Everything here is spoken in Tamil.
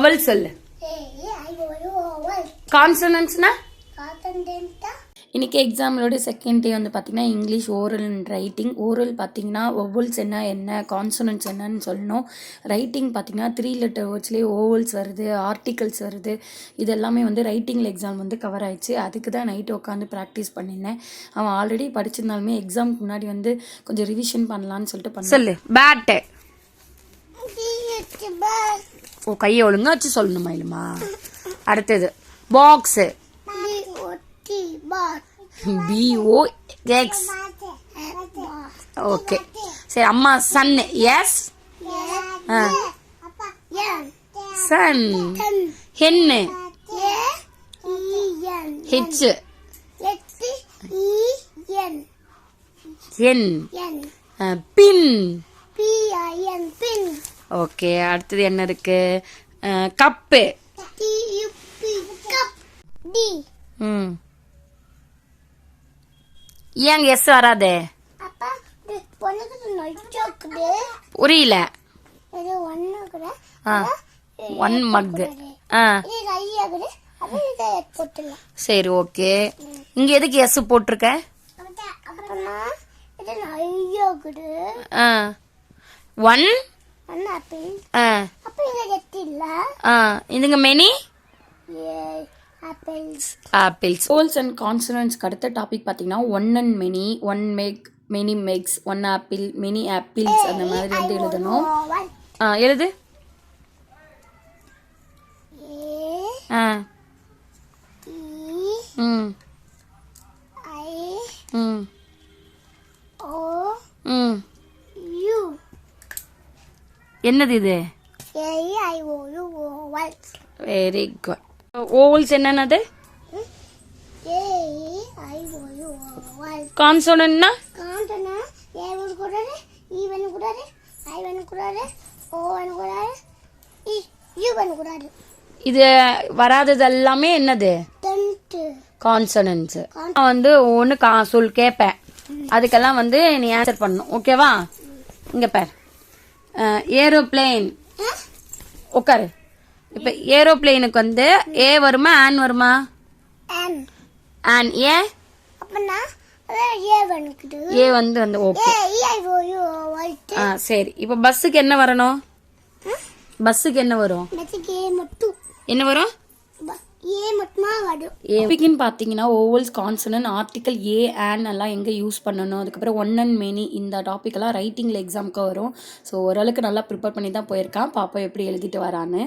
வவல் சொல்லு. கான்சனன்ட்ஸ்னா இன்னைக்கு எக்ஸாமோட செகண்ட் டே வந்து பார்த்தீங்கன்னா English oral and writing. Oral பார்த்தீங்கன்னா ஒவல்ஸ் என்ன கான்சனன்ட்ஸ் என்னன்னு சொல்லணும். ரைட்டிங் பார்த்தீங்கன்னா 3 லெட்டர் வேர்ட்ஸ்லேயே ஓவல்ஸ் வருது, ஆர்டிகல்ஸ் வருது. இது எல்லாமே வந்து ரைட்டிங்கில் எக்ஸாம் வந்து கவர் ஆயிடுச்சு. அதுக்கு தான் நைட்டு உட்காந்து ப்ராக்டிஸ் பண்ணியிருந்தேன். அவன் ஆல்ரெடி படிச்சிருந்தாலுமே எக்ஸாமுக்கு முன்னாடி வந்து கொஞ்சம் ரிவிஷன் பண்ணலான்னு சொல்லிட்டு பண்ண சொல்லு. பேட்டு ஓ கையை ஒழுங்கா வச்சு சொல்லணுமா இல்லைம்மா. அடுத்தது பாக்ஸு BOX. ஓகே சரி. அம்மா son. S son. Hen H N pin. Okay அடுத்தது என்ன இருக்கு? கப்பு. ஏங்க எஸ் வராதே? புரியல. One mug. சரி ஓகே. இங்க எதுக்கு எஸ் போட்டிருக்க? ஒன் இதுங்க மெனி ஆப்பிள்ஸ். ஓல்ஸ் அண்ட் கான்சனன்ட்ஸ்க்கு அடுத்த டாபிக் பார்த்தீங்கன்னா one and many, one mug, many mugs, one apple, many apples அந்த மாதிரி வந்து எழுதணும். எழுது. என்னது இது? Very good. ஓவல்ஸ் என்னன்னது? கான்சோனன்ட்னா இது வராதது எல்லாமே என்னது? கான்சனன்ட்ஸ். வந்து ஒன்று சொல் கேட்பேன், அதுக்கெல்லாம் வந்து நீ ஆன்சர் பண்ணணும். ஓகேவா? இங்க பார். ஏரோப்ளேன். உட்காரு. இப்ப ஏரோப்ளேனுக்கு வந்து ஏ வருமா ஆன் வருமா? ஆன். ஏ ஏ வந்து வந்து ஓகே. சரி. இப்ப பஸ்ஸுக்கு என்ன வரணும்? பஸ்ஸுக்கு என்ன வரும்? என்ன வரும்? பாத்தீங்கன்னா ovals, consonant, article, A, on எல்லாம் எங்க யூஸ் பண்ணணும். அதுக்கப்புறம் ஒன் அண்ட் மெனி இந்த டாபிக் எல்லாம் ரைட்டிங்ல எக்ஸாமுக்கு வரும். ஸோ ஓரளவுக்கு நல்லா ப்ரிப்பேர் பண்ணி தான் போயிருக்கான். பாப்பா எப்படி எழுதிட்டு வரான்னு.